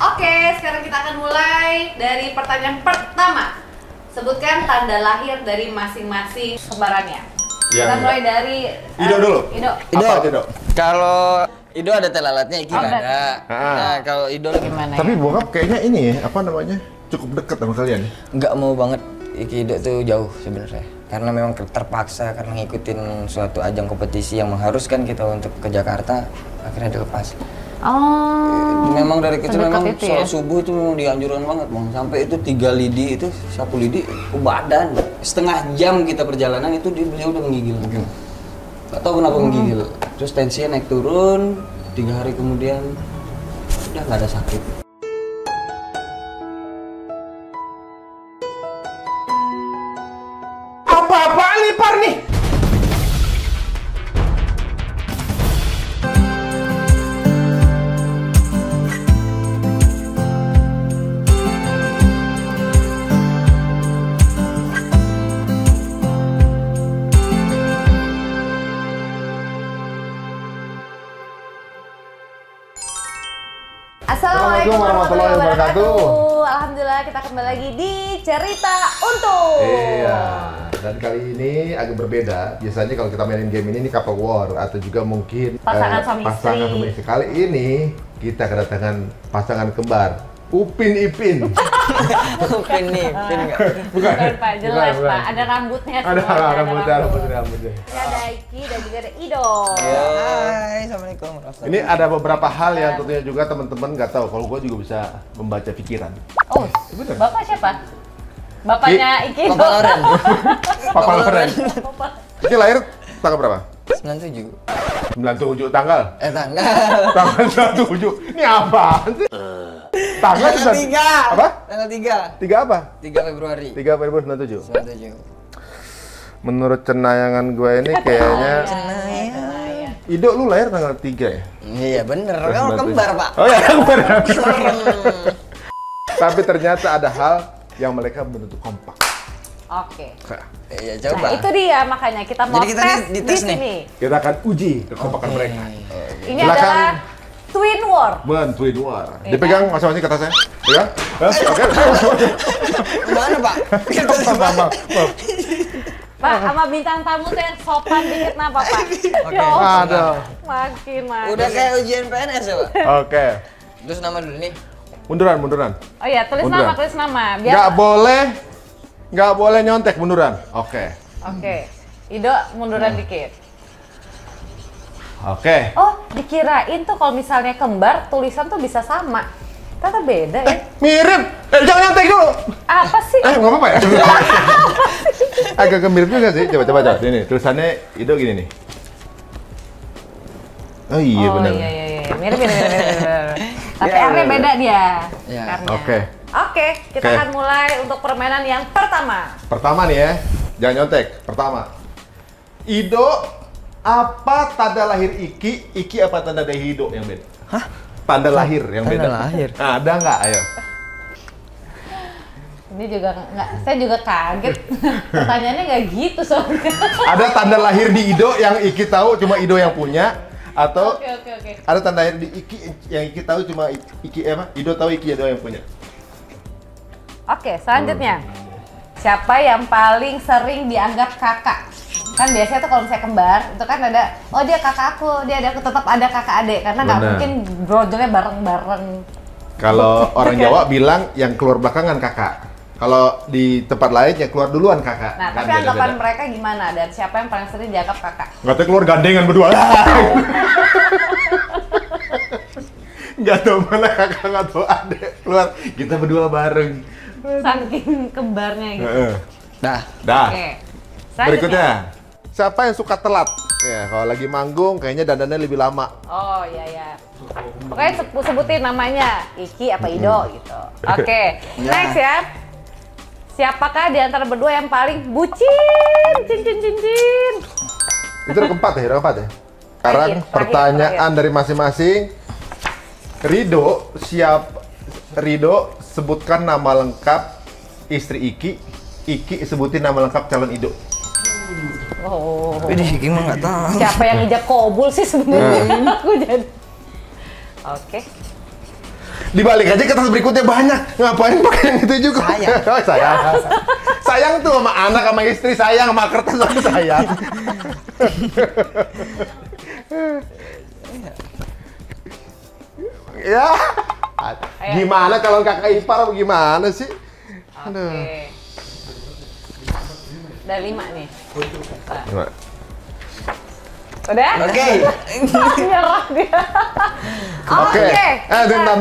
Oke, sekarang kita akan mulai dari pertanyaan pertama. Sebutkan tanda lahir dari masing-masing kembarannya. Ya, Kita mulai dari Ido dulu. Ido. Apa aja, Dok? Kalau Ido ada telalatnya, Iki nggak ada. Ah. Nah, kalau Ido Gimana Tapi ya? bokap kayaknya ini ya, apa namanya? Cukup dekat sama kalian. nggak mau banget Iki Ido tuh jauh sebenarnya. Karena memang terpaksa karena ngikutin suatu ajang kompetisi yang mengharuskan kita untuk ke Jakarta, akhirnya dilepas. Oh. Memang dari kecil sedekat memang itu ya? sholat subuh itu memang dianjurkan banget, Bang. Sampai itu 3 lidi itu, sapu lidi ke badan. Setengah jam kita perjalanan itu beliau udah menggigil. Gak tau kenapa menggigil. Terus tensinya naik turun, 3 hari kemudian udah nggak ada sakit. Apa-apaan nih, Par nih? Assalamualaikum warahmatullahi wabarakatuh. wabarakatuh. Alhamdulillah kita kembali lagi di Cerita Untung. Iya, dan kali ini agak berbeda. Biasanya kalau kita mainin game ini couple war atau juga mungkin Pasangan suami pasangan istri. suami istri. Kali ini kita kedatangan pasangan kembar Upin Ipin. Bukan nih, Pin nggak? Bukan Pak, jelas bukan. Pak. Ada rambutnya Ada semuanya, rambutnya. Ini ada Iki dan juga ada Ido. Hai, assalamualaikum. Ini ada beberapa hal yang tentunya juga teman-teman nggak tahu. Kalau gue juga bisa membaca pikiran. Oh, Bener. Bapak siapa? Bapaknya Iki. Papa Loren. Papa Loren. Bapak. Ini lahir tanggal berapa? 97. 97 tanggal. Tanggal. Tanggal 97. Ini apaan sih? Tanggal Tanggal 9. 3. Apa? Tanggal 3. 3 apa? 3 Februari. 3 Februari 97. 97. Menurut cenayangan gue ini kayaknya Cenayang. Ido lu lahir tanggal 3 ya? Iya bener, kan kembar, Pak. Oh ya, kembar. Tapi ternyata ada hal yang mereka bentuk kompak. Oke. Iya, Nah, coba. itu dia makanya kita mau Jadi kita tes di di tes nih. sini. Kita akan uji kekompakan mereka. Ini Silakan. adalah Twin War. Bantuin luar. Iya. Dipegang masing-masing ke tasnya. Pegang. Oke. Mana, Pak? Maaf. Pak, sama bintang tamu tuh yang sopan dikit napa, Pak? Oke. Ya Allah, Aduh. makin. Udah kayak ujian PNS ya, Pak? Oke. Terus nama dulu nih. Munduran. Oh iya, tulis Munduran. nama, tulis nama. Nggak boleh nyontek, munduran. Oke. Oke. Ido munduran dikit. Oke. Oh, dikirain tuh kalau misalnya kembar tulisan tuh bisa sama. Ternyata beda ya. Mirip. Jangan nyontek dulu. Apa sih? Nggak apa-apa ya? Agak mirip juga sih. Coba. Ini tulisannya Ido gini nih. Oh iya Oh benar. iya. Mirip. Tapi Ya, R-nya beda dia. Ya. R-nya. Oke. Kita Oke. akan mulai untuk permainan yang pertama. Pertama nih ya. Jangan nyontek. Pertama. Ido, apa tanda lahir Iki? Iki apa tanda lahir Ido yang beda? Hah? Tanda lahir yang Tanda beda. lahir? Nah, ada nggak? Ayo. Ini juga nggak, saya juga kaget. Pertanyaannya nggak gitu soalnya. Ada tanda lahir di Ido yang Iki tahu cuma Ido yang punya? Atau Oke. ada tanda lahir di Iki yang Iki tahu cuma Ido tahu Iki yang punya? Oke, selanjutnya. Siapa yang paling sering dianggap kakak? Kan biasanya tuh kalau misalnya kembar, itu kan ada, oh dia kakak aku, tetap ada kakak adik. Karena nggak Benar. mungkin brojolnya bareng-bareng. Kalau orang Jawa bilang yang keluar belakangan kakak. Kalau di tempat lain yang keluar duluan kakak. Nah, Kan tapi anggapan beda-beda. mereka gimana? Dan siapa yang paling sering dianggap kakak? Katanya keluar gandengan berdua. Nggak tahu mana kakak, nggak tahu adik. Keluar, kita berdua bareng. Saking kembarnya gitu. Heeh. Dah. Dah. Oke. Berikutnya. Siapa yang suka telat? Ya, kalau lagi manggung kayaknya dandannya lebih lama. Oh iya. Pokoknya sebutin namanya, Iki apa Ido gitu. Oke, next ya. Siapakah di antara berdua yang paling bucin? Cin. Itu udah keempat ya, Terakhir, Sekarang pertanyaan terakhir. dari masing-masing. Rido, sebutkan nama lengkap istri Iki. Iki sebutin nama lengkap calon Ido. Oh. Tapi di Iki mah nggak tahu. Siapa yang ijab kabul sih sebenarnya? Aku jadi. Oke. Dibalik aja kertas berikutnya banyak. Ngapain pakai yang itu juga? Sayang. Oh, sayang. Sayang tuh sama anak, sama istri, sayang sama kertas sama sayang. Ya. Gimana kalau kakak ipar gimana sih? Aduh. Oke. Udah 5 nih. Gimana? Udah? Oke. Nyerah dia. Oke.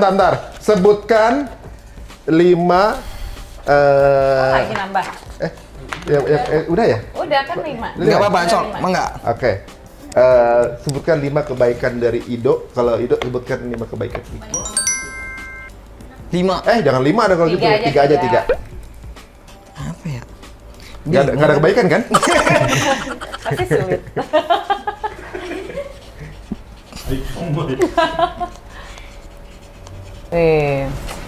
Bentar. Sebutkan 5 Lagi nambah. udah ya? Udah kan 5. Enggak apa-apa, sok. Enggak. Oke. Sebutkan 5 kebaikan dari Ido. Kalau Ido sebutkan 5 kebaikan. 5. Jangan 5 ada kalau gitu. 3 aja, 3. Apa ya? Nggak ada kebaikan kan? Pasti sulit.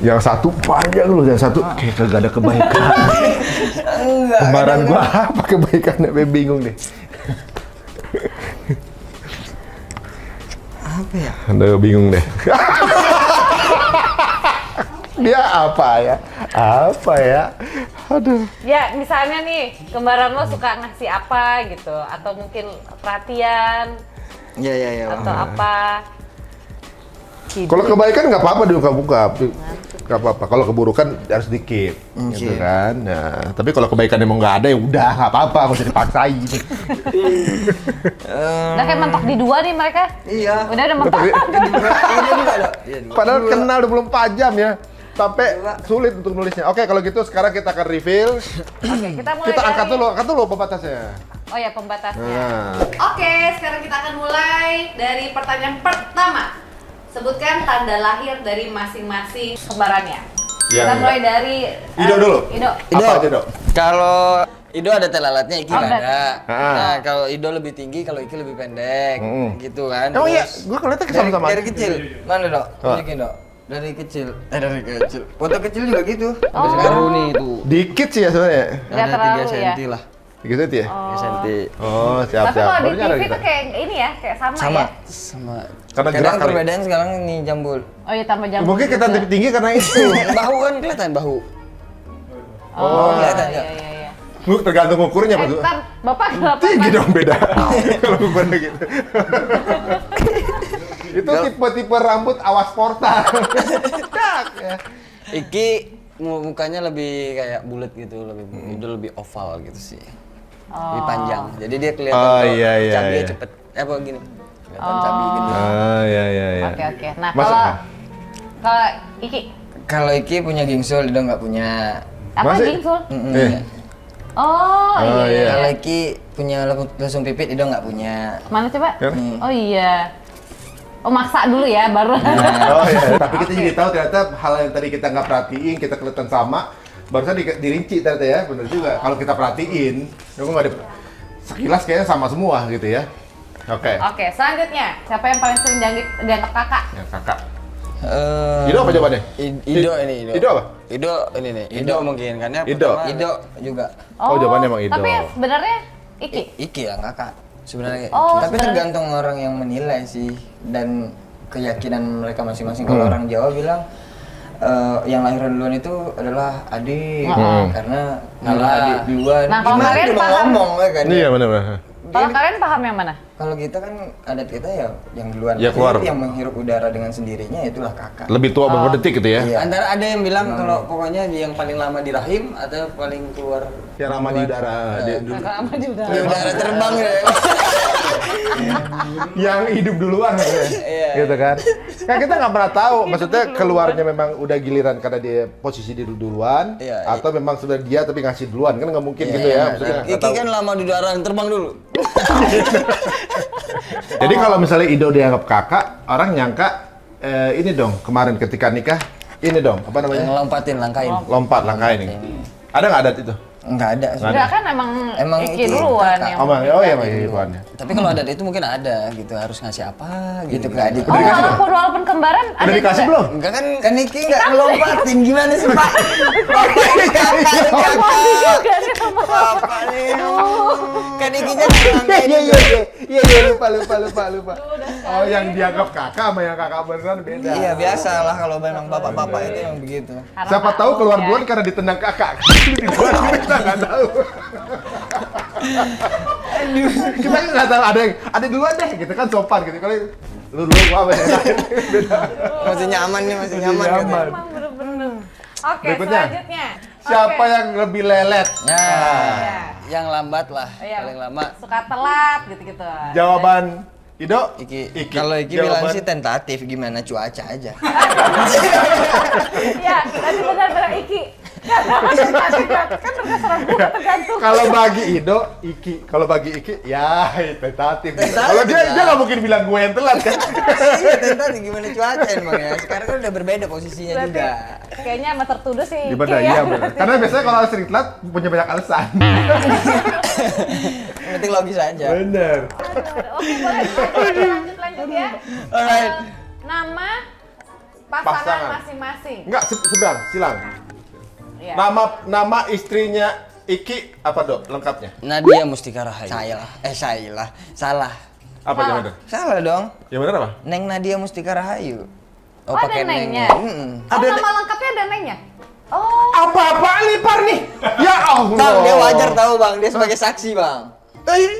Yang satu panjang loh, yang satu kayak kagak ada kebaikan. Enggak. Kemarin gua apa kebaikannya? Gue bingung deh. Apa ya? Aduh, bingung deh. Dia apa ya? Apa ya? Aduh. Ya, misalnya nih, kembaran lo suka ngasih apa gitu, atau mungkin perhatian, Ya. atau apa. Kalau kebaikan nggak apa-apa diungkap-ungkap, nggak apa-apa. Kalau keburukan harus dikit, gitu kan. Nah, tapi kalau kebaikan emang nggak ada ya udah nggak apa-apa, nggak usah dipaksain. Udah kayak mentok di 2 nih mereka. Iya. Udah mentok. Padahal kenal 24 jam ya, sampai sulit untuk nulisnya. Oke, kalau gitu sekarang kita akan reveal. Oke, kita mulai Kita angkat dari... dulu pembatasnya. Oh ya, pembatasnya. Nah. Oke, sekarang kita akan mulai dari pertanyaan pertama. Sebutkan tanda lahir dari masing-masing kembarannya. Kita mulai dari Ido dulu. Ido. Apa aja, Dok? Kalau Ido ada telalatnya, Iki nggak ada. Ah. Nah, kalau Ido lebih tinggi, kalau Iki lebih pendek, gitu kan. Oh iya, Terus gua kelihatan sama-sama. dari kecil. Mana, Dok? Tunjukin, Dok. Dari kecil. Foto kecil juga gitu. Sampai sekarang nih tuh. Dikit sih ya sebenarnya. Nggak Ada terlalu 3 ya. cm lah. 3 cm ya? 3 cm. Oh, siap. Tapi kalau di Baru nyadar TV kita. tuh kayak ini ya, kayak sama Sama. ya. Sama. Karena Kadang gerak kali. perbedaan sekarang nih jambul. Oh iya, tambah jambul. Mungkin kita juga. tinggi karena itu. Bahu kan kelihatan bahu. Oh, kelihatan iya, nggak? iya. Lu tergantung ukurnya Pak. Ntar, Bapak kenapa? Tinggi dong beda. Kalau ukurnya gitu. Itu tipe-tipe rambut awas portal. Dak, ya. Iki mukanya lebih kayak bulat gitu, lebih oval gitu sih. Lebih panjang. Jadi dia kelihatan Oh, iya, cabinya iya. cepet. Apa gini? Kelihatan cabi gitu. Ah, iya. Oke. Nah, Masuk, kalau Iki Kalau Iki punya gingsul, dia nggak punya. apa Masih? gingsul? Eh. Oh, Oh, iya. iya. Kalau Iki punya lesung pipit, dia nggak punya. Mana coba? Ya. Oh iya. Oh, maksa dulu ya baru. Oh iya, tapi kita jadi tahu ternyata hal yang tadi kita nggak perhatiin, kita kelihatan sama, barusan dirinci ternyata ya, bener juga. Kalau kita perhatiin, itu nggak ada, sekilas kayaknya sama semua gitu ya. Oke. Oke, selanjutnya siapa yang paling sering dianggap kakak? Yang kakak. Eh, Ido apa jawabannya? Ido ini Ido. Ido apa? Ido ini nih. Ido mungkin karena Ido. pertama Ido juga. Oh, jawabannya emang Ido. Tapi sebenarnya Iki. Iki yang kakak sebenarnya. Oh, Tapi sebenarnya. tergantung orang yang menilai sih dan keyakinan mereka masing-masing. Kalau orang Jawa bilang yang lahir duluan itu adalah adik karena adik duluan. Nah, kalau Gimana kalian dia mau paham? ngomong ya kan? Iya benar. Kalau kalian paham yang mana? Kalau kita kan adat kita ya yang duluan Ya, lahir, keluar. yang menghirup udara dengan sendirinya itulah kakak. Lebih tua beberapa detik gitu ya? Iya. Antara ada yang bilang kalau pokoknya yang paling lama di rahim atau paling keluar Yang ramah di udara. Kakak apa juga? di udara terbang ya. Yang hidup duluan gitu ya? Iya. Gitu kan? Kan kita nggak pernah tahu, maksudnya keluarnya memang udah giliran karena dia posisi di duluan, Iya, atau memang sudah dia tapi ngasih duluan, kan nggak mungkin gitu Iya, ya? Maksudnya nggak Iki tahu. kan lama di udara terbang dulu. Jadi kalau misalnya Ido dianggap kakak, orang nyangka ini dong kemarin ketika nikah, ini dong apa Yang namanya? lompatin langkain. Lompat langkah ini. Ada nggak adat itu? Enggak ada. Nggak Enggak kan emang Iki Iki duluan kakak. yang. Oh iya, ibuannya. Tapi kalau adat itu mungkin ada gitu, harus ngasih apa gitu ke adik. Oh, walaupun kembaran ada Udah dikasih juga? belum? Enggak kan Iki enggak ngelompatin gimana sih, Pak? Bapak ini kakak. Juga nih sama Bapak nih. Kan Ikinya Iya. Iya lupa. Udah Oh, sekali. yang dianggap kakak sama yang kakak beneran beda. Iya, biasa lah kalau memang bapak-bapak itu yang begitu. Harap Siapa tahu maklum keluar ya. duluan karena ditendang kakak. Di luar kita nggak tahu. Kita nggak tahu ada duluan deh, gitu kan sopan gitu. Kalau lu dulu gua apa ya? Beda. Masih nyaman nih, masih Masih nyaman. Gitu. nyaman. Emang bener-bener. Oke, Berikutnya. selanjutnya. Siapa Oke. yang lebih lelet? Ya, Iya. yang lambat lah, Iya. paling lama. Suka telat gitu-gitu. Jawaban Ido? Iki. Kalau Iki bilang Jawaban- sih tentatif, gimana cuaca aja. Iya, tadi benar-benar Iki. Kan terserah gua tergantung. Kalau bagi Ido, Iki. Kalau bagi Iki, ya tentatif. Tentatif Kalau dia lah. nggak mungkin bilang gue yang telat kan? Iya, tentatif gimana cuaca emang ya. Sekarang kan udah berbeda posisinya Berarti juga. kayaknya sama tertuduh sih Gimana? Iki ya. Iya benar. Karena biasanya kalau sering telat punya banyak alasan. Yang penting logis aja. Bener. Oke, boleh lanjut ya. Alright. Nama Pasangan. pasangan masing-masing. Enggak, sedang, silang. Iya. Nama istrinya Iki apa dok lengkapnya? Nadia Mustika Rahayu. Salah. Apa Salah. yang benar? Salah dong. Yang benar apa? Neng Nadia Mustika Rahayu. Oh, ada nengnya? Mm-mm. Oh, Ada nama lengkapnya ada nengnya? Oh, Apa-apaan lipar nih? Ya Allah. Bang, dia wajar tahu bang, dia sebagai saksi bang.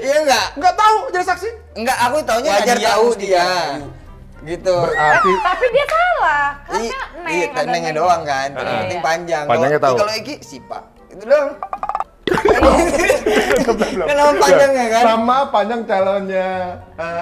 Iya enggak? Enggak tahu jadi saksi. Enggak, aku taunya wajar Nadia tahu Mustika dia. Rahayu. Gitu. Berarti tapi dia salah. Karena Iya, ada nengnya doang kan. Iya, Yang penting iya. panjang. Panjangnya Kalau- tahu. Kalau Iki Sipa. Itu doang. Kan nama panjangnya kan? Nama panjang calonnya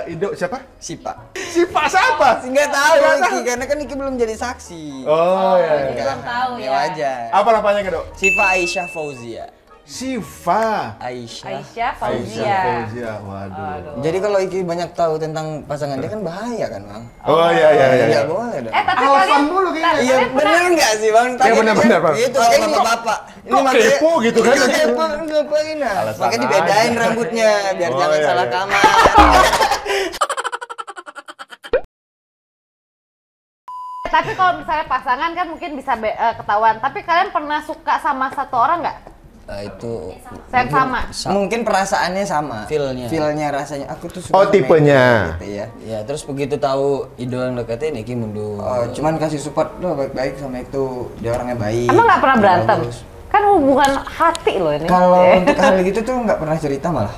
Ido siapa? Sipa. Siapa siapa? Enggak tahu Nggak Iki tahu. karena kan Iki belum jadi saksi. Oh Jadi ya. belum tahu ya. wajar. Apa namanya Dok? Sipa Aisyah Fauzia. Siva. Aisyah. Aisyah Fauzia. Aisyah Fauzia. Waduh. Jadi kalau Iki banyak tahu tentang pasangan dia kan bahaya kan, Bang? Oh iya iya iya. Enggak boleh dong. Tapi Alasan kalian mulu kayaknya. Iya bener nggak sih bang? Iya, bener-bener, Bang. Itu Kok- kayak kok- bapak. kok kepo gitu kan? Iya, kepo ngapain nah? Alasan Makanya dibedain aja. rambutnya biar Oh, jangan iya, salah iya. kamar. Tapi kalau misalnya pasangan kan mungkin bisa ketahuan. Tapi kalian pernah suka sama satu orang nggak? Nah, itu Yang sama? mungkin perasaannya sama, feelnya rasanya aku tuh suka Oh, sama tipenya. Iki, gitu ya. Ya terus begitu tahu idol yang deketin Iki mundur. Oh, cuman kasih support lo baik-baik sama itu dia orangnya baik. Emang nggak pernah dia berantem? bagus. Kan hubungan hati loh ini. Kalau untuk hal gitu tuh nggak pernah cerita malah.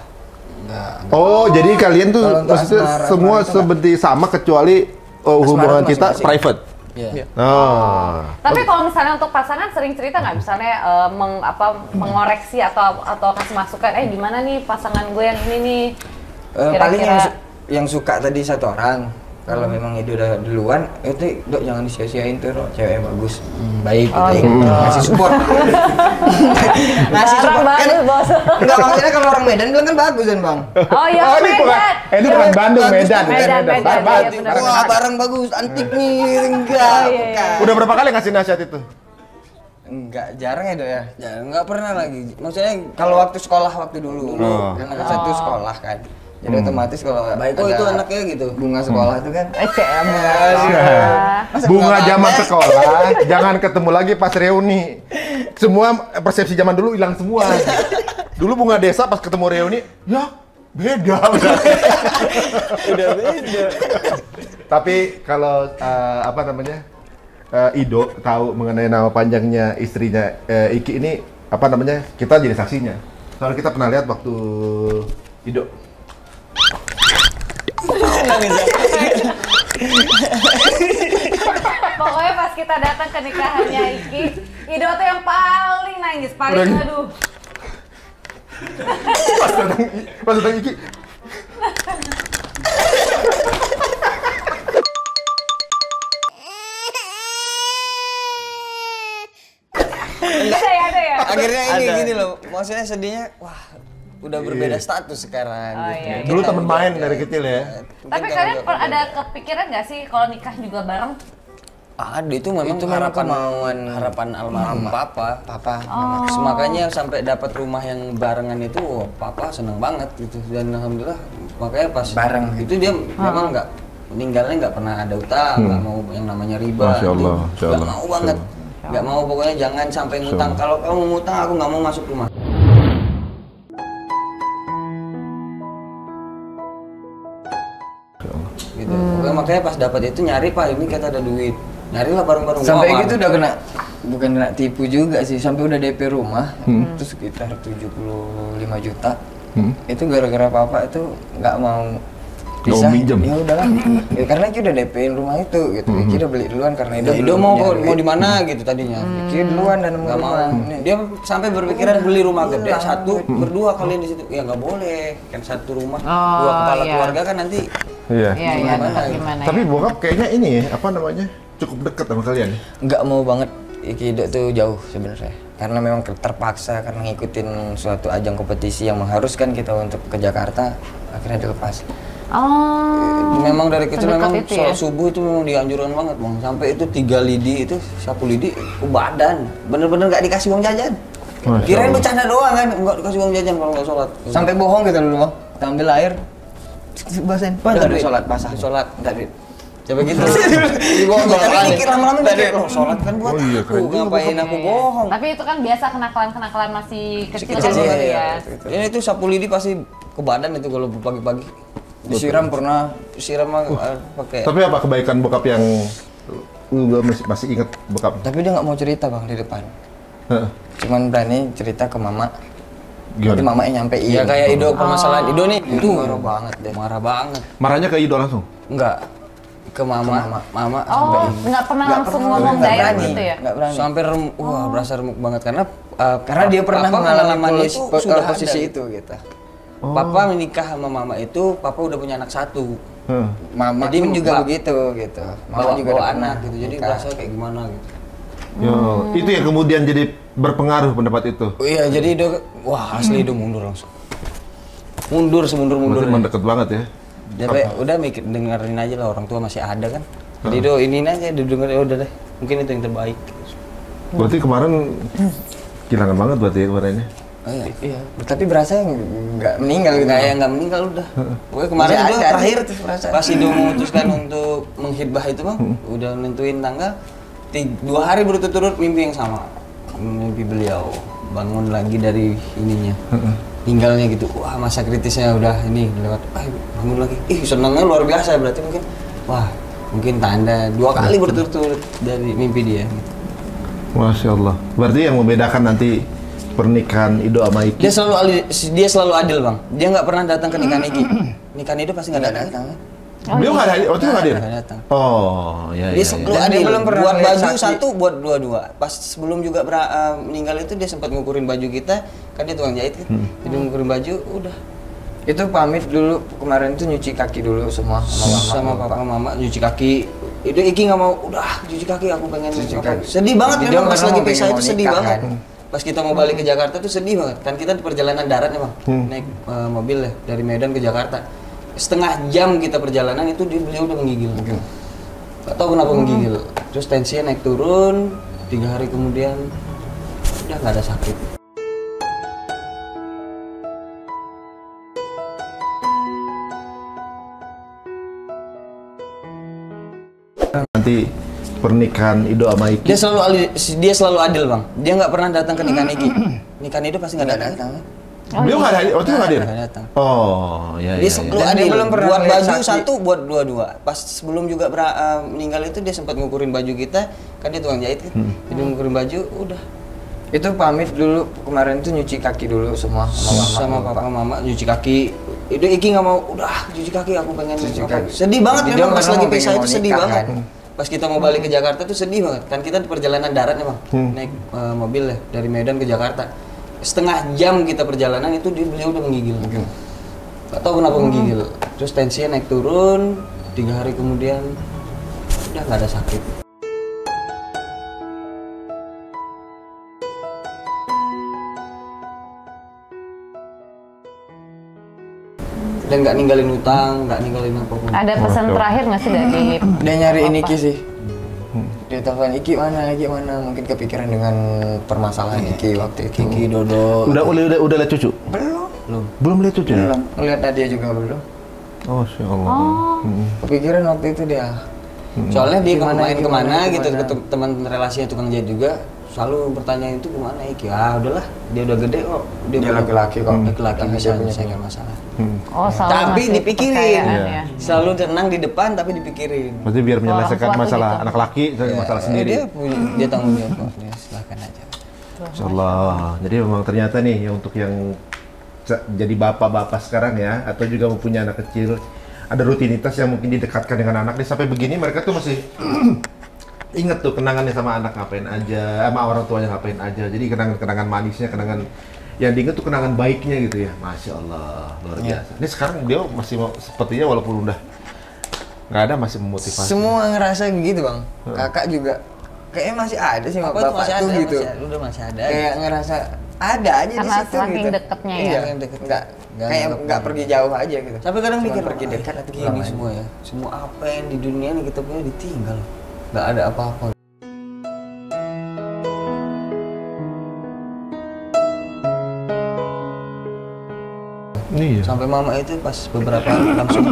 Oh, jadi kalian tuh Kalau untuk maksudnya asmara- semua asmara itu seperti sama kecuali hubungan tuh kita masing-masing. private. Iya. Oh. Tapi kalau misalnya untuk pasangan sering cerita nggak, misalnya mengoreksi atau kasih masukan, gimana nih pasangan gue yang ini nih? Paling Kira-kira. yang suka tadi satu orang. Kalau memang itu udah duluan, itu dok jangan disia-siain tuh, Dok. Cewek bagus, baik, Oh, baik. gitu. Ngasih support. Ngasih Barang support kan? bagus, bos. Enggak maksudnya kalau orang Medan bilang kan bagus kan bang. Oh iya, Oh, ini bukan, Medan. ini bukan Bandung, Bagus Medan. tuh, Medan, Medan, Barang, iya, benar. Wah barang bagus, antik nih, enggak, Oh, iya, iya. bukan. Udah berapa kali ngasih nasihat itu? Enggak, jarang ya dok ya? Jarang, enggak pernah lagi. Maksudnya kalau waktu sekolah waktu dulu, Oh. kan anak satu sekolah kan. Jadi otomatis kalau Baik, oh ada itu anaknya gitu. bunga sekolah itu kan. CM. Masa Bunga nggak zaman ada? sekolah, jangan ketemu lagi pas reuni. Semua persepsi zaman dulu hilang semua. Dulu bunga desa pas ketemu reuni, ya beda udah. Udah beda. Tapi kalau apa namanya Ido tahu mengenai nama panjangnya istrinya Iki ini apa namanya, kita jadi saksinya. Soalnya kita pernah lihat waktu Ido. Pokoknya pas kita datang ke nikahannya Iki, Ido tuh yang paling nangis, paling Udah. aduh. Pas datang Iki, Ada ya. Akhirnya ini Ada. gini loh, maksudnya sedihnya, wah udah berbeda status sekarang. Oh, gitu. iya. dulu Kita temen udah- main dari kecil ya. Mungkin Tapi kalau kalian udah- ada kepikiran nggak sih kalau nikah juga bareng? Ada, itu memang Itu memang harapan kemauan harapan almarhum papa. Oh. Makanya sampai dapat rumah yang barengan itu, wah, papa seneng banget gitu. Dan alhamdulillah makanya pas Bareng. itu dia memang nggak meninggalnya nggak pernah ada utang, nggak mau yang namanya riba. Masya Allah, itu Masya nggak Allah, mau Masya banget. Allah. Nggak mau, pokoknya jangan sampai ngutang. Kalau kamu ngutang aku nggak mau masuk rumah. Bisa ya, ada ya. Akhirnya ini gini loh, maksudnya sedihnya, wah udah berbeda status sekarang. Gitu. Tapi kalian ada kepikiran nggak sih kalau nikah juga bareng? Ada, itu memang kemauan harapan almarhum papa. Oh. makanya pas dapat itu nyari Pak, ini kata ada duit. Nyarilah bareng-bareng. Sampai Wah, gitu udah kena, bukan kena tipu juga sih, sampai udah DP rumah itu sekitar 75 juta. Itu gara-gara papa itu nggak mau Nggak bisa mau minjem? ya udahlah ya, karena Iki udah DP-in rumah itu gitu. Iki udah beli duluan karena Ido belum mau nyari. di mana gitu tadinya. Iki duluan dan Nggak mau. rumah. Dia sampai berpikiran beli rumah gede satu, berdua kalian di situ. Ya nggak boleh, kan satu rumah, Oh, dua kepala iya. keluarga kan nanti. Iya. Iya, iya, tetap gimana Tapi ya. bokap kayaknya ini ya, apa namanya? Cukup dekat sama kalian. Nggak mau banget Iki Ido tuh jauh sebenarnya. Karena memang terpaksa karena ngikutin suatu ajang kompetisi yang mengharuskan kita untuk ke Jakarta, akhirnya dilepas. Oh. Memang dari kecil Sedekat memang itu ya? sholat subuh itu memang dianjurkan banget bang. Sampai itu 3 lidi itu sapu lidi ke badan. Bener-bener nggak dikasih uang jajan. Masya Kirain Allah. bercanda doang kan, nggak dikasih uang jajan kalau nggak sholat. Sampai bohong kita dulu, Bang. Kita ambil air. Basahin. Pak, Nggak tadi duit. sholat basah. Sholat. Nggak duit. Coba gitu. Dibohong. Tapi mikir lama-lama mikir, loh sholat kan buat Oh iya, aku, keren juga ngapain aku Iya. bohong. Tapi itu kan biasa kenakalan-kenakalan masih kecil Kecil, kan dulu iya, ya. Ini itu sapu lidi pasti ke badan itu kalau pagi-pagi. Disiram pernah. Disiram mah pakai. Tapi apa kebaikan bokap yang lu masih inget bokap? Tapi dia nggak mau cerita, Bang, di depan. Heeh. Cuman berani cerita ke mama. Gimana? Nanti mamanya nyampein. Ya kayak Ido permasalahan Ido nih, Itu marah banget deh. marah banget. Marahnya ke Ido langsung? Enggak ke mama, mama Oh, nggak pernah langsung ngomong nggak direct berani. gitu ya? Nggak berani. sampai wah berasa remuk banget Karena dia pernah papa mengalami pengalamannya itu sudah posisi ada. itu gitu. Papa menikah sama mama itu, papa udah punya anak satu. Heeh. Mama Jadi pun juga bawa- begitu gitu. Mama Bawa, juga bawa udah anak pernah gitu. Jadi nikah. berasa kayak gimana gitu. Yo, itu yang kemudian jadi berpengaruh pendapat itu. Oh iya, jadi Ido wah asli Ido mundur langsung. Mundur Berarti semundur-mundurnya. mendekat banget ya. Jadi udah mikir dengerin aja lah, orang tua masih ada kan. Jadi Do ini aja didengerin, udah deh. Mungkin itu yang terbaik. Berarti kemarin kehilangan banget berarti ya kemarinnya. Oh iya. Iya, tapi berasa nggak meninggal gitu. Kayak nggak meninggal udah. Pokoknya kemarin Masih itu ada terakhir tuh perasaan. pas Ido memutuskan untuk menghitbah itu bang, udah nentuin tanggal. 2 hari berturut-turut mimpi yang sama. Mimpi beliau bangun lagi dari ininya. Tinggalnya gitu. Wah masa kritisnya udah ini lewat. Bangun lagi. Ih senangnya luar biasa berarti mungkin. Wah mungkin tanda 2 kali berturut-turut dari mimpi dia. Masya Allah. Berarti yang membedakan nanti pernikahan Ido sama Iki. Dia selalu adil bang. Dia nggak pernah datang ke nikahan Iki. Nikahan Ido pasti nggak datang. Beliau nggak ada, waktu itu nggak hadir? Nggak datang. Oh, ya, Dia ya, selalu ya. Dan dia adil. belum pernah Buat melihat baju saksi. satu, buat dua-dua. Pas sebelum juga meninggal itu dia sempat ngukurin baju kita. Kan dia tukang jahit kan. Jadi ngukurin baju, udah. Itu pamit dulu kemarin tuh nyuci kaki dulu semua Sama papa mama nyuci kaki. Itu Iki nggak mau, udah cuci kaki aku pengen Cuci apa. kaki. Sedih banget Jadi memang dia pas memang lagi pengen pisah mau itu sedih nikah, banget. kan? Pas kita mau balik ke Jakarta tuh sedih banget. Kan kita di perjalanan daratnya bang, naik mobil ya dari Medan ke Jakarta. Setengah jam kita perjalanan itu beliau udah menggigil. Gak tau kenapa menggigil. Terus tensinya naik turun, 3 hari kemudian udah nggak ada sakit. Nanti pernikahan Ido sama Iki. Dia selalu adil bang. Dia nggak pernah datang ke nikahan Iki. Nikahan Ido pasti nggak datang. Beliau nggak ada, waktu itu nggak hadir? Nggak datang. Oh, ya, Dia ya, selalu ya. Dan dia adil. belum pernah Buat melihat baju saksi. satu, buat dua-dua. Pas sebelum juga meninggal itu dia sempat ngukurin baju kita. Kan dia tukang jahit kan. Jadi ngukurin baju, udah. Itu pamit dulu kemarin tuh nyuci kaki dulu semua Sama papa mama nyuci kaki. Itu Iki nggak mau, udah cuci kaki aku pengen Cuci apa. kaki. Sedih banget Jadi memang dia pas memang lagi pengen pisah mau itu sedih nikah, banget. kan? Pas kita mau balik ke Jakarta tuh sedih banget. Kan kita di perjalanan daratnya bang, naik mobil ya dari Medan ke Jakarta. Setengah jam kita perjalanan itu beliau udah menggigil. Gak tau kenapa menggigil. Terus tensinya naik turun, 3 hari kemudian udah nggak ada sakit. Dan nggak ninggalin utang, nggak ninggalin apapun. Ada pesan terakhir nggak sih dari Dia nyariin Papa? Iki sih. Dia telepon Iki mana, mungkin kepikiran dengan permasalahan Iki waktu itu. Kiki, Dodo. Udah lihat cucu? Belum. Belum lihat cucu ya? Ngeliat Nadia juga belum. Oh, Masya Allah. Oh. Hmm. Kepikiran waktu itu dia. Soalnya dia Gimana, main gimana, kemana gitu, gimana. ke teman relasinya tukang jahit juga selalu bertanya itu kemana Iki. Ah udahlah, dia udah gede kok. Dia laki-laki kok. Laki-laki Dia bisa punya menyelesaikan masalah. Oh, selalu Tapi ngasih dipikirin. kepercayaan Iya. ya. Selalu tenang di depan tapi dipikirin. Berarti biar menyelesaikan Orang tua tuh masalah gitu. anak laki, masalah sendiri. Dia tanggung jawab kok. Dia silakan aja. Insyaallah. Jadi memang ternyata nih ya untuk yang jadi bapak-bapak sekarang ya, atau juga mempunyai anak kecil, ada rutinitas yang mungkin didekatkan dengan anak nih sampai begini mereka tuh masih inget tuh kenangannya sama anak ngapain aja, sama orang tuanya ngapain aja. Jadi kenangan-kenangan manisnya, kenangan yang diinget tuh kenangan baiknya gitu ya. Masya Allah, luar biasa. Ini sekarang dia masih sepertinya walaupun udah nggak ada masih memotivasi. Semua ngerasa gitu bang. Kakak juga kayaknya masih ada sih Apa bapak itu masih tuh ada, gitu. masih ada. Kayak ngerasa ada aja di Karena situ saking gitu. deketnya ya. Iya, Saking deket. nggak Nggak kayak anggap nggak orang. pergi jauh aja gitu. Tapi kadang Cuman mikir pergi dekat atau gini pulang semua ya. Semua apa yang di dunia ini kita punya ditinggal. Nggak ada apa-apa. Iya. Sampai mama itu pas beberapa hari langsung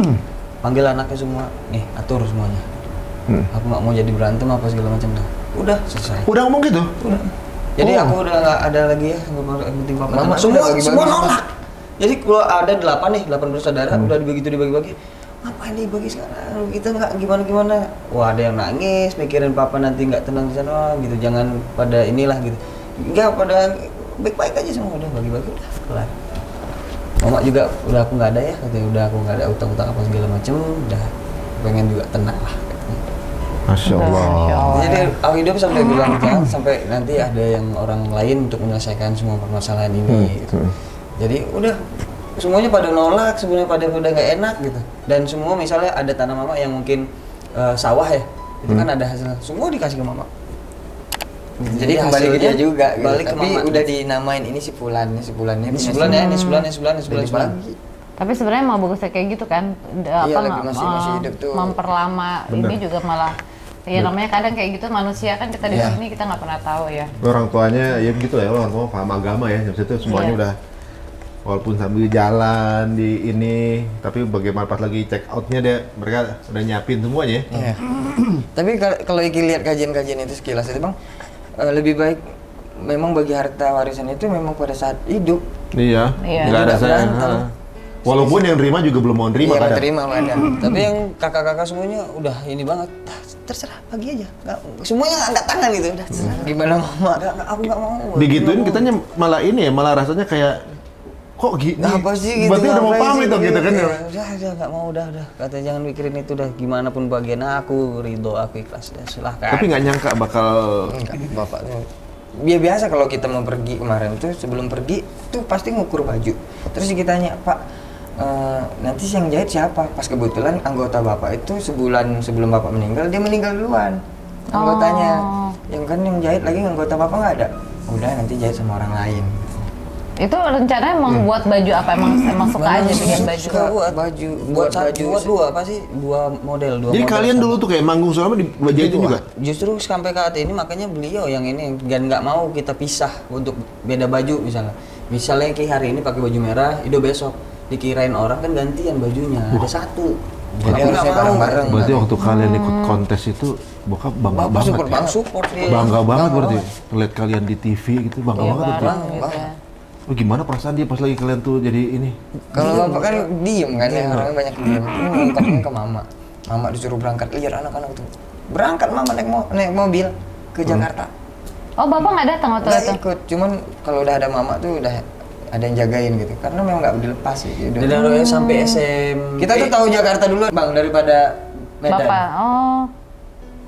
panggil anaknya semua, nih atur semuanya. Aku nggak mau jadi berantem apa segala macam dah. Udah selesai. Udah ngomong gitu? Jadi Oh. aku udah nggak ada lagi ya, yang penting papa. Mama semua udah bagi-bagi. semua nolak. Jadi kalau ada 8 nih, 8 bersaudara udah dibagi-bagi. Ngapain dibagi sekarang? Kita nggak gimana-gimana. Wah ada yang nangis, mikirin papa nanti nggak tenang di sana gitu. Jangan pada inilah gitu. Enggak pada baik-baik aja semua udah bagi-bagi udah kelar. Mama juga udah aku nggak ada ya, katanya udah aku nggak ada utang-utang apa segala macem, udah pengen juga tenang lah. Masya Allah. Masya Allah. Jadi aku hidup sampai bilang jangan sampai nanti ada yang orang lain untuk menyelesaikan semua permasalahan ini. Gitu. Jadi udah semuanya pada nolak, semuanya pada nggak enak gitu. Dan semua misalnya ada tanah mama yang mungkin sawah ya, itu kan ada hasil, semua dikasih ke mama. Jadi kembali ke dia juga gitu. balik ke Tapi mama. udah dinamain ini si Fulan, ini si Fulan, Ini sebulan ya, ini sebulan. Bagi. Tapi sebenarnya mau bagusnya kayak gitu kan, Iya, lagi masih hidup tuh. memperlama Bener. ini juga malah. Ya namanya kadang kayak gitu manusia kan kita di Iya. sini kita nggak pernah tahu ya. Orang tuanya ya gitu ya, orang tua paham agama ya, habis itu semuanya Iya. udah walaupun sambil jalan di ini, tapi bagaimana pas lagi check outnya dia mereka udah nyiapin semuanya. Iya. Tapi kalau Iki lihat kajian-kajian itu sekilas itu bang, lebih baik memang bagi harta warisan itu memang pada saat hidup. Iya, Iya. nggak ada Tidak saya. berantem. Walaupun yang terima juga belum mau nerima Iya, kadang. terima kadang. Tapi yang kakak-kakak semuanya udah ini banget. Terserah bagi aja. Semuanya angkat tangan gitu udah. Terserah. Gimana mama? Aku nggak mau. Digituin kitanya malah ini ya, malah rasanya kayak kok gini. Apa sih gitu, Berarti udah mau ngapain pamit sih dong gitu, gitu kan. Udah nggak mau udah. Katanya jangan mikirin itu udah gimana pun bagian aku ridho aku ikhlas dan silahkan. Tapi nggak nyangka bakal Enggak, bapak tuh. Biasa kalau kita mau pergi kemarin tuh sebelum pergi tuh pasti ngukur baju. Terus kita tanya, Pak, nanti yang jahit siapa? Pas kebetulan anggota bapak itu sebulan sebelum bapak meninggal dia meninggal duluan. Anggotanya. Yang kan yang jahit lagi anggota bapak nggak ada. Udah nanti jahit sama orang lain. Itu rencananya mau buat baju apa? Emang suka aja bikin baju. Suka buat baju, buat baju. dua apa sih? Dua model. Jadi kalian dulu tuh kayak manggung selama di baju itu juga? Justru sampai ke hati ini makanya beliau yang ini dan nggak mau kita pisah untuk beda baju misalnya. Misalnya kayak hari ini pakai baju merah, Ido besok dikirain orang kan gantian bajunya ada satu. Jadi Aku nggak harusnya mau. bareng-bareng. Berarti waktu kalian ikut kontes itu bokap bangga Bapak banget support ya? banget. Support dia. Bangga banget Bangga berarti. banget. Ngeliat kalian di TV gitu bangga Iya banget berarti. bareng gitu ya. Oh, gimana perasaan dia pas lagi kalian tuh jadi ini? Kalau bapak kan diem kan ya, orangnya banyak diem. Ngungkapnya ke mama. Mama disuruh berangkat, lihat anak-anak tuh. Berangkat mama naik mobil ke Jakarta. Oh bapak nggak datang waktu Nggak itu? ikut, cuman kalau udah ada mama tuh udah ada yang jagain gitu. Karena memang nggak dilepas gitu. Dan orangnya sampai SM. Kita tuh tahu Jakarta duluan bang daripada Medan. Bapak, oh.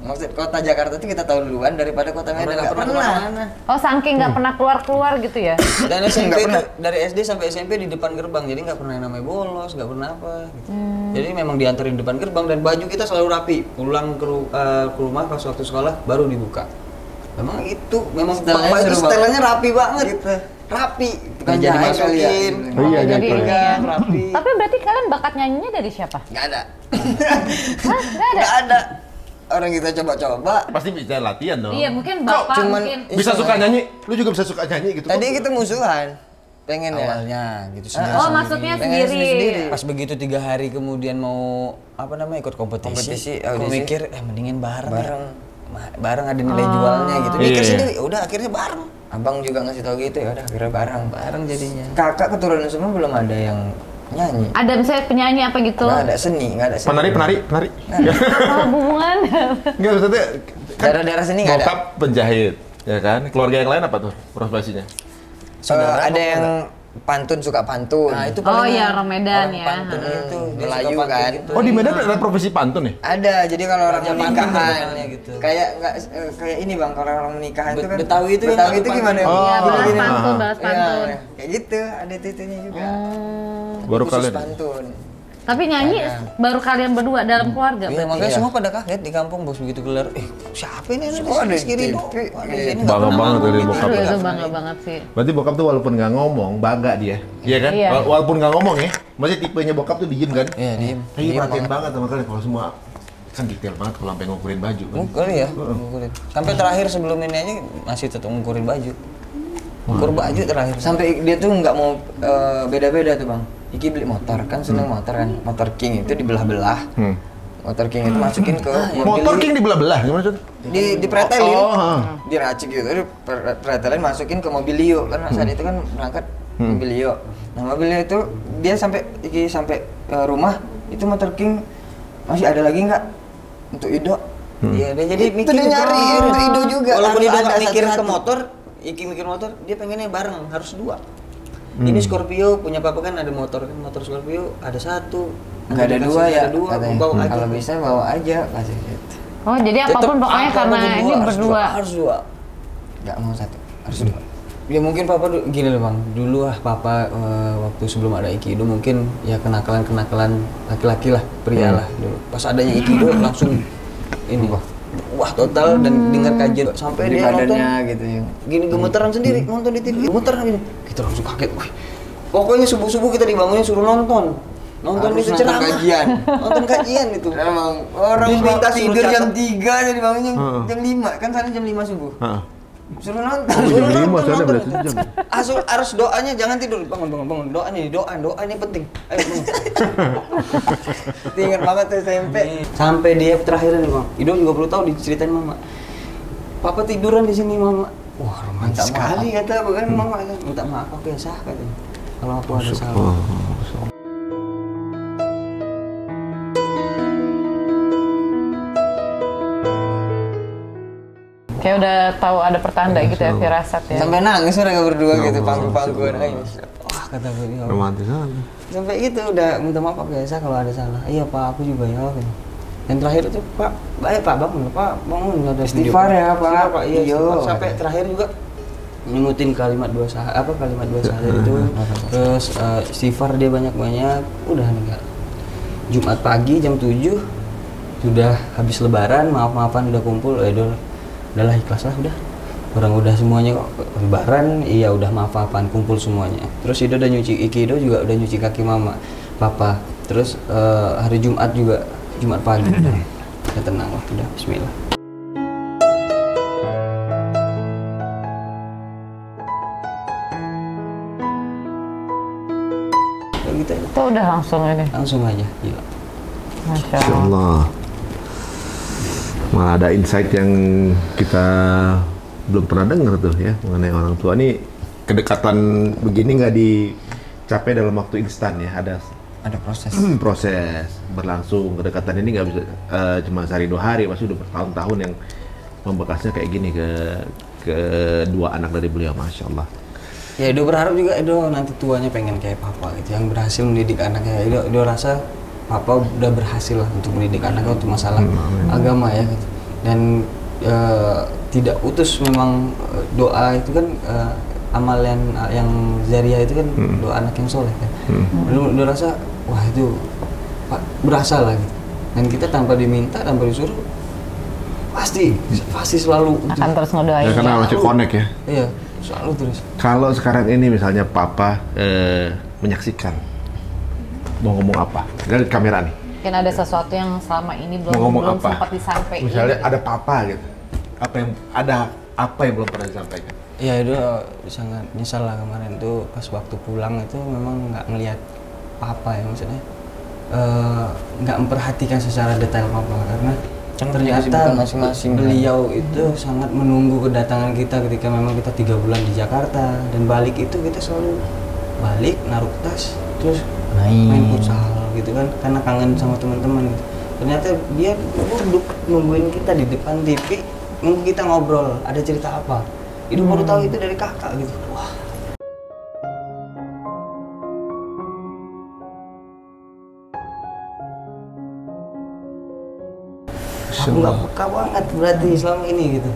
Maksud kota Jakarta tuh kita tahu duluan daripada kota Medan. nggak pernah kemana-mana. Oh saking nggak pernah keluar-keluar gitu ya? Dan Nggak SMP pernah. itu dari SD sampai SMP di depan gerbang, jadi nggak pernah yang namanya bolos, nggak pernah apa. Gitu. Jadi memang diantarin depan gerbang dan baju kita selalu rapi. Pulang ke rumah pas waktu sekolah baru dibuka. Memang itu, memang Setelannya baju seru setelannya rapi banget. Gitu. Rapi, Bukan jadi jahit kali ya. masukin. Oh iya, jadi jatuh ini ya. ya. Rapi. Tapi berarti kalian bakat nyanyinya dari siapa? Nggak ada. Hah? Nggak ada? Nggak ada. Orang kita coba-coba. Pasti bisa latihan dong. Iya mungkin bapak cuman mungkin. Bisa suka nyanyi? Lu juga bisa suka nyanyi gitu? Tadi kita musuhan. pengen ya. awalnya gitu Oh, maksudnya Pengen sendiri. Pas begitu 3 hari kemudian mau apa namanya ikut kompetisi, aku audisi. mikir mendingin bareng. Bareng. Bareng ada nilai jualnya gitu. Mikir Iya. sendiri, udah akhirnya bareng. Abang juga ngasih tahu gitu ya, udah akhirnya bareng. Bareng jadinya. Kakak keturunan semua belum ada yang nyanyi. Ada misalnya penyanyi apa gitu? Nggak ada seni, nggak ada seni. Penari. Apa hubungan? Enggak maksudnya Darah-darah seni nggak ada. bokap penjahit, ya kan? Keluarga yang lain apa tuh profesinya? Ada yang pantun, suka pantun. Nah, itu Oh paling iya, orang Medan ya. pantun itu dia Melayu suka pantun kan. gitu. Oh di Medan ada profesi pantun nih? Ada, jadi kalau orang Raja pernikahan pantun gitu. kayak nggak kayak ini bang, kalau orang menikahan itu kan Betawi itu yang Betawi ada itu gimana? pantun. Iya, Oh, balas iya. pantun, balas pantun. Iya, kayak gitu, ada titunya juga. Baru Khusus kalian. pantun. Tapi nyanyi baru kalian berdua dalam keluarga. Iya, berarti? makanya Iya. semua pada kaget di kampung bos begitu gelar. Siapa ini ada Oh, ada di Rizky Ridho? TV. Wah, di sini Bangga nggak pernah banget manggung dari gitu. bokap. Aduh, Iya. itu bangga banget sih. Berarti bokap tuh walaupun nggak ngomong, bangga dia. Iya kan? Iya. Walaupun nggak ngomong ya, maksudnya tipenya bokap tuh diem kan? Iya, diem. Tapi perhatiin banget sama kalian kalau semua kan detail banget kalau sampai ngukurin baju kan. Ngukur ya, ngukurin. Sampai terakhir sebelum ini aja masih tetap ngukurin baju. Ngukur baju terakhir. Sampai dia tuh nggak mau beda-beda tuh bang. Iki beli motor kan, seneng motor kan. Motor King itu dibelah-belah. Motor King itu masukin ke Motor King dibelah-belah gimana tuh? dipretelin, Oh, diracik gitu, terus pretelin masukin ke mobilio kan saat itu kan berangkat mobilio. Nah mobilio itu dia sampai rumah itu Motor King masih ada lagi nggak untuk Ido? Iya, dia jadi Itu mikir dia nyari untuk Ido juga. Walaupun harus Ido ada nggak mikir ke satu-satu. motor, Iki mikir motor, dia pengennya bareng, harus 2. Ini Scorpio punya papa kan ada motor kan, motor Scorpio ada 1. Nggak ada dua ya, Ada 2, katanya. bawa aja. Kalau bisa bawa aja kasih gitu. Oh, jadi apapun pokoknya karena ini berdua. Harus 2. Nggak mau satu, harus dua. Ya mungkin papa gini loh bang, dulu papa waktu sebelum ada Ikido mungkin ya kenakalan laki-laki lah, pria lah dulu. Pas adanya Ikido langsung ini wah total dan dengar kajian sampai Di dia nonton badannya gitu ya. gini gemeteran sendiri nonton di TV, gemeteran gini. Kita langsung kaget, wih. Pokoknya subuh-subuh kita dibangunin suruh nonton Harus itu nonton ceramah. kajian. Nonton kajian itu. Emang orang Dia minta suruh tidur catat. jam 3 jadi bangunnya Heeh. jam 5 kan sana jam 5 subuh. Heeh. Suruh nonton. Jam 5 Nonton, soalnya nonton. berarti jam. Harus doanya jangan tidur, bangun. Doa ini penting. Ayo bangun. Ingat banget tuh SMP. Sampai dia terakhir nih bang, Ido juga perlu tahu diceritain mama. Papa tiduran di sini mama. Wah romantis sekali kata, bukan mama minta maaf aku ya sah katanya. Kalau aku ada salah. Kayak udah tahu ada pertanda gitu ya, firasat ya. Sampai nangis mereka berdua gitu Allah, pangku-pangkuan Allah. aja. Wah kata gue ya. Romantis banget. Sampai gitu udah minta maaf aku ya sah kalau ada salah. Iya pak aku juga ya. Gitu. Dan terakhir itu pak, baik pak bangun ada Istighfar ya, Pak. Istighfar, Pak. Iya, Iya. istighfar. Sampai terakhir juga nyebutin kalimat dua syahadat itu. Terus istighfar dia banyak udah meninggal. Jumat pagi jam 7 sudah habis lebaran, maaf-maafan udah kumpul, udahlah ikhlas lah udah. Orang udah semuanya kok lebaran, iya udah maaf-maafan kumpul semuanya. Terus Ido udah nyuci, Ikido juga udah nyuci kaki mama, papa. Terus hari Jumat juga, Jumat pagi udah tenang lah, udah bismillah. Kayak gitu aja. Itu udah langsung ini. Langsung aja, gila. Masya Insya Allah. Allah. Malah ada insight yang kita belum pernah dengar tuh ya mengenai orang tua. Nih kedekatan begini nggak dicapai dalam waktu instan ya. Ada proses. Proses berlangsung. Kedekatan ini nggak bisa cuma sehari 2 hari, pasti udah bertahun-tahun yang membekasnya kayak gini ke 2 anak dari beliau, masya Allah. Ya Edo berharap juga Edo nanti tuanya pengen kayak papa gitu, yang berhasil mendidik anaknya. Edo rasa papa udah berhasil lah untuk mendidik anaknya untuk masalah agama ya gitu. Dan tidak utus memang doa itu kan amal yang jariah itu kan doa anak yang soleh kan. Edo rasa wah itu berasa lah gitu. Dan kita tanpa diminta, tanpa disuruh pasti selalu Akan terus ngedoain. Ya, karena masih connect ya. iya selalu terus. Kalau sekarang ini misalnya papa menyaksikan, mau ngomong apa? Dari kamera nih. Mungkin ada sesuatu yang selama ini Mau ngomong belum apa? sempat disampaikan. Misalnya ada papa gitu. Apa yang ada apa yang belum pernah disampaikan? Ya itu sangat nyesal lah kemarin tuh pas waktu pulang itu memang nggak ngelihat papa ya, maksudnya nggak memperhatikan secara detail papa karena ternyata masing-masing beliau itu sangat menunggu kedatangan kita ketika memang kita 3 bulan di Jakarta, dan balik itu kita selalu balik naruh tas terus main futsal gitu kan karena kangen sama teman-teman gitu. Ternyata dia duduk nungguin kita di depan TV, nunggu kita ngobrol ada cerita apa. Itu baru tahu itu dari kakak gitu. Wah. Aku nggak peka banget berarti selama ini gitu.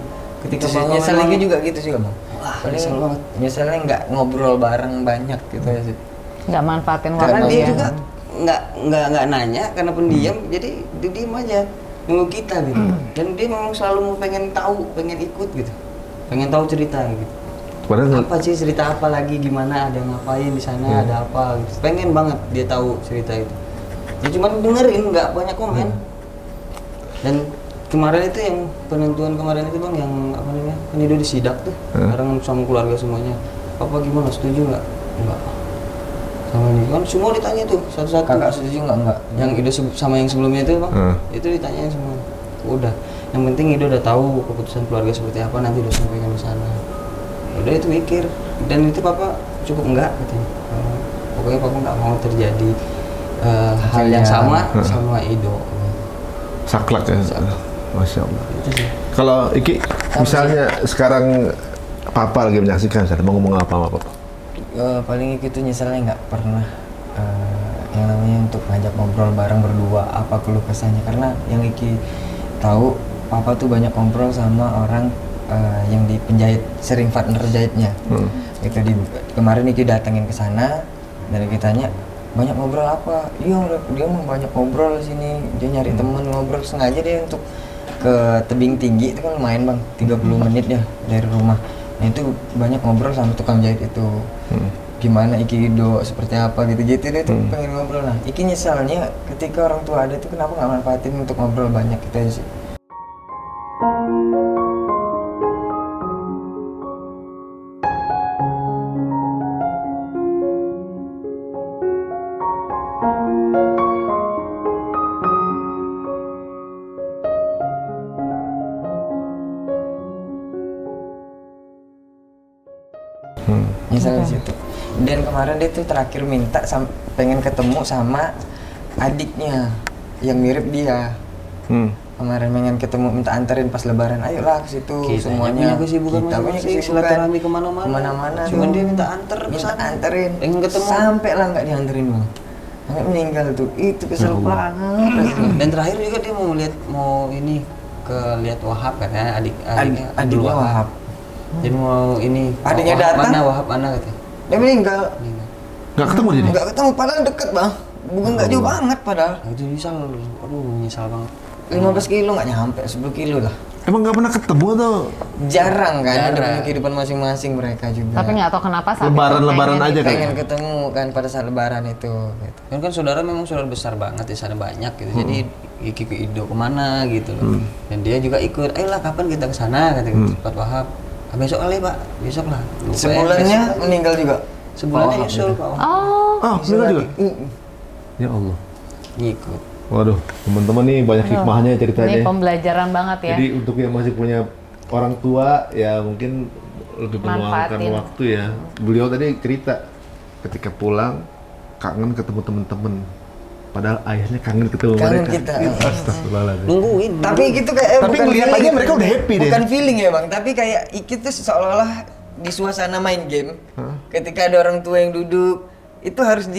Ketika nyeselnya juga gitu sih bang. Wah, Paling nyesel banget. nyeselnya nggak ngobrol bareng banyak gitu ya sih. Nggak manfaatin waktu. Karena dia ya. juga nggak nanya karena pendiam, jadi dia diem aja nunggu kita gitu. Dan dia memang selalu mau pengen tahu, pengen ikut gitu, pengen tahu cerita gitu. Padahal Apa sih cerita apa lagi, gimana, ada ngapain di sana, ada apa gitu. Pengen banget dia tahu cerita itu. Dia cuma dengerin, nggak banyak komen. Dan kemarin itu yang penentuan kemarin itu bang, yang apa namanya, kan Ido di sidak tuh, bareng sama keluarga semuanya. Papa gimana, setuju nggak? Enggak. Sama ini kan semua ditanya tuh satu-satu. Kakak setuju nggak? Yang Ido sama yang sebelumnya itu bang, itu ditanyain semua. Udah, yang penting Ido udah tahu keputusan keluarga seperti apa, nanti udah sampaikan di sana. Udah itu mikir, dan itu papa cukup enggak katanya. Pokoknya papa nggak mau terjadi hal yang sama sama Ido. saklek ya. Masya Allah. Itu sih. Kalau Iki, misalnya sekarang Papa lagi menyaksikan, misalnya, mau ngomong apa sama Papa? Paling itu nyeselnya nggak pernah yang namanya untuk ngajak ngobrol bareng berdua apa keluh kesahnya, karena yang Iki tahu Papa tuh banyak ngobrol sama orang yang di penjahit, sering partner jahitnya. Itu kemarin Iki datengin ke sana dan Iki tanya banyak ngobrol apa? Iya, dia mau banyak ngobrol di sini. Dia nyari temen ngobrol, sengaja dia untuk ke tebing tinggi itu kan lumayan bang, 30 menit ya dari rumah. Nah itu banyak ngobrol sama tukang jahit itu. Gimana Iki Ido, seperti apa gitu-gitu dia tuh pengen ngobrol. Nah Iki nyesalnya ketika orang tua ada tuh kenapa nggak manfaatin untuk ngobrol banyak gitu aja sih. Nyesel di situ. Dan kemarin dia tuh terakhir minta pengen ketemu sama adiknya yang mirip dia. Kemarin pengen ketemu, minta anterin pas lebaran, ayolah ke situ semuanya. Punya kesibukan masing-masing, silaturahmi kemana-mana. Cuman dia minta anterin. Pengen ketemu. Sampai lah nggak dianterin bang. Sampai meninggal tuh, itu kesel banget. Dan terakhir juga dia mau ini ke lihat Wahab katanya, Adiknya Wahab. Jadi mau ini Adiknya datang. Wahab mana katanya? Dia meninggal. Nggak ketemu jadi? Nggak ketemu, padahal deket bang. Bukan nggak jauh banget padahal. Nah, itu nyesal banget. 15 kilo nggak nyampe, 10 kilo lah. Emang nggak pernah ketemu tuh? Jarang kan, ada punya kehidupan masing-masing mereka juga. Tapi nggak tahu kenapa saat Lebaran aja kan? pengen ketemu kan pada saat lebaran itu gitu. Kan saudara memang saudara besar banget di sana banyak gitu. Jadi Iki ke Ido kemana gitu loh. Dan dia juga ikut, ayolah kapan kita ke sana kata Pak Wahab. Besok kali Pak, besok lah. Sebulannya meninggal juga. Sebulannya nyusul Pak Wahab. Meninggal juga? Ya Allah. Ngikut. Waduh, teman-teman nih banyak hikmahnya ceritanya. Ini pembelajaran banget ya. Jadi untuk yang masih punya orang tua ya mungkin lebih meluangkan Manfaatin. waktu ya. Beliau tadi cerita ketika pulang kangen ketemu teman-teman. Padahal ayahnya kangen ketemu Kangen mereka. kita. Astagfirullahaladzim. Nungguin. Tapi gitu kayak Tapi bukan ngeliat feeling. aja mereka udah happy deh. Bukan feeling ya bang, tapi kayak Iki tuh seolah-olah di suasana main game. Ketika ada orang tua yang duduk, itu harus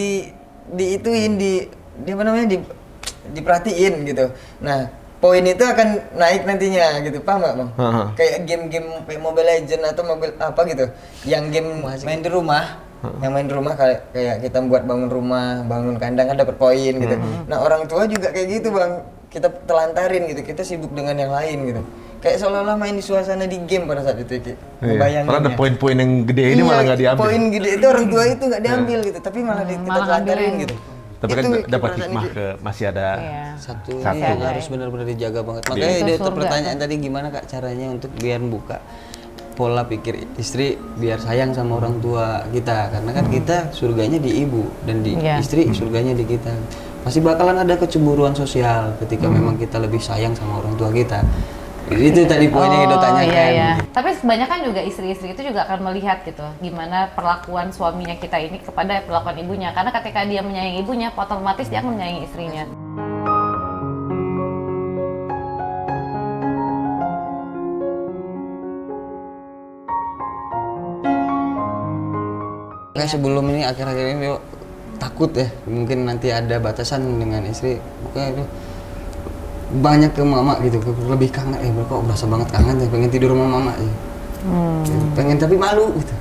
diituin di apa namanya, diperhatiin gitu. Nah, poin itu akan naik nantinya gitu, paham nggak bang? Kayak game-game kayak Mobile Legend atau mobile apa gitu, yang game main di rumah, yang main di rumah kayak kita buat bangun rumah, bangun kandang kan dapat poin gitu. Nah orang tua juga kayak gitu bang, kita telantarin gitu, kita sibuk dengan yang lain gitu. Kayak seolah-olah main di suasana di game pada saat itu Ki. Padahal ada poin-poin yang gede ini malah nggak diambil. Poin gede itu orang tua itu nggak diambil gitu, tapi malah kita telantarin gitu. Tapi kan Itu dapat perasaan hikmah itu. ke masih ada Satu Satu. yang harus benar-benar dijaga banget. Makanya Itu dia surga. pertanyaan tadi gimana Kak caranya untuk biar buka. pola pikir istri biar sayang sama orang tua kita, karena kan kita surganya di ibu dan di istri surganya di kita. Pasti bakalan ada kecemburuan sosial ketika memang kita lebih sayang sama orang tua kita. Itu tadi poinnya yang Edo tanyakan. Iya. Tapi kebanyakan juga istri-istri itu juga akan melihat gitu gimana perlakuan suaminya kita ini kepada perlakuan ibunya, karena ketika dia menyayangi ibunya otomatis dia akan menyayangi istrinya. Kayak sebelum ini akhir-akhir ini yuk, takut ya mungkin nanti ada batasan dengan istri, pokoknya itu banyak ke mama gitu, lebih kangen, kok berasa banget kangen ya, pengen tidur sama mama ya. Pengen tapi malu gitu,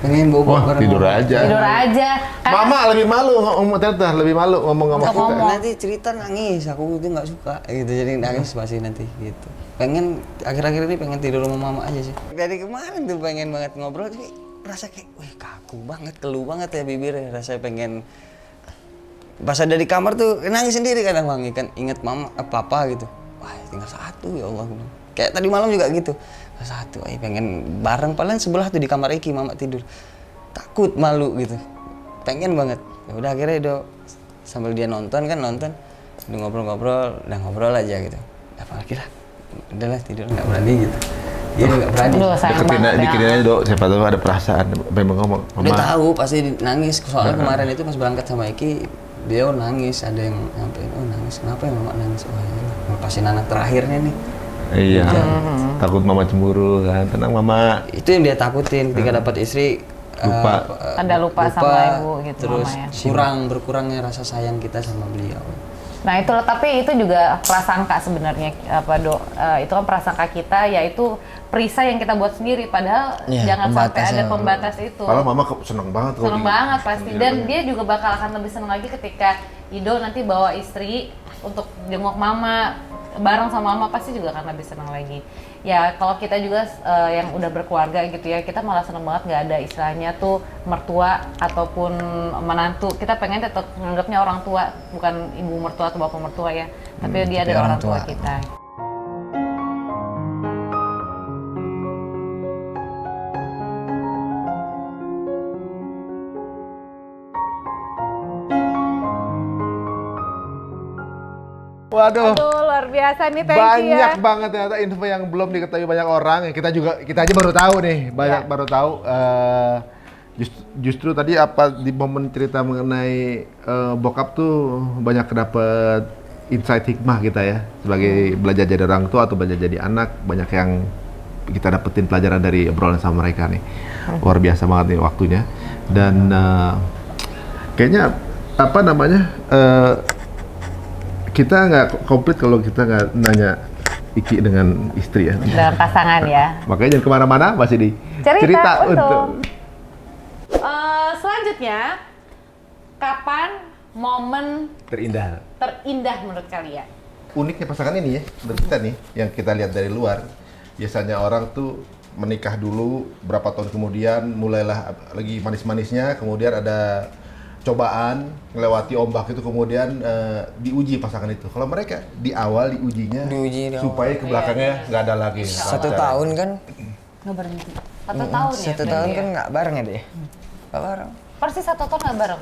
pengen bobo bareng tidur mama. aja. Tidur aja. Mama lebih malu ngomong, ternyata lebih malu ngomong sama kita. Nanti cerita nangis, aku itu nggak suka gitu, jadi nangis pasti nanti gitu. Pengen akhir-akhir ini pengen tidur sama mama aja sih. Dari kemarin tuh pengen banget ngobrol, tapi rasa kayak, wih kaku banget, keluh banget ya bibirnya, rasanya pengen. Pas ada di kamar tuh nangis sendiri kadang bang, kan inget mama, papa gitu. Wah tinggal satu ya Allah. Kayak tadi malam juga gitu, satu, pengen bareng, paling sebelah tuh di kamar Iki mama tidur. Takut, malu gitu, pengen banget. Ya udah akhirnya do sambil dia nonton, udah ngobrol aja gitu. Apalagi lah, udahlah tidur, nggak berani gitu. Iya nggak berani. Deketin aja dok, siapa tahu ada perasaan. Memang ngomong. Udah tahu pasti nangis. Soalnya kemarin itu pas berangkat sama Iki, dia nangis. Ada yang nyampein, nangis. Kenapa ya mama nangis? Oh iya, lepasin anak terakhirnya nih. Iya. Takut mama cemburu kan. Tenang mama. Itu yang dia takutin ketika dapat istri. Lupa sama ibu gitu. Terus mama ya. berkurangnya rasa sayang kita sama beliau. Nah itu, tapi itu juga prasangka sebenarnya itu kan prasangka kita, yaitu perisai yang kita buat sendiri, padahal jangan sampai ada pembatas itu. Kalau mama seneng banget. Seneng banget pasti, dan dia juga bakal akan lebih seneng lagi ketika Ido nanti bawa istri untuk jenguk mama bareng sama mama, pasti juga akan lebih seneng lagi. Ya kalau kita juga yang udah berkeluarga gitu ya, kita malah seneng banget nggak ada istilahnya tuh mertua ataupun menantu. Kita pengen tetap menganggapnya orang tua, bukan ibu mertua atau bapak mertua ya, tapi dia adalah orang tua kita. Waduh. Aduh, luar biasa nih, thank you ya. Banyak banget ternyata info yang belum diketahui banyak orang. Kita aja baru tahu nih, baru tahu. Justru tadi apa di momen cerita mengenai bokap tuh banyak dapet insight hikmah kita ya, sebagai belajar jadi orang tua atau belajar jadi anak, banyak yang kita dapetin pelajaran dari obrolan sama mereka nih. Luar biasa banget nih waktunya. Dan kayaknya apa namanya? Kita nggak komplit kalau kita nggak nanya Iki dengan istri ya. Dengan pasangan ya. Makanya jangan kemana-mana, masih di cerita untuk. Selanjutnya, kapan momen terindah menurut kalian? Uniknya pasangan ini ya, menurut kita nih, yang kita lihat dari luar, biasanya orang tuh menikah dulu, berapa tahun kemudian mulailah lagi manis-manisnya, kemudian ada cobaan, melewati ombak itu, kemudian diuji pasangan itu. Kalau mereka di awal diujinya supaya ke belakangnya nggak ada lagi. 1 tahun kan? Nggak berhenti. 1 tahun ya? 1 tahun kan nggak bareng ya deh? Nggak bareng. Persis 1 tahun nggak bareng?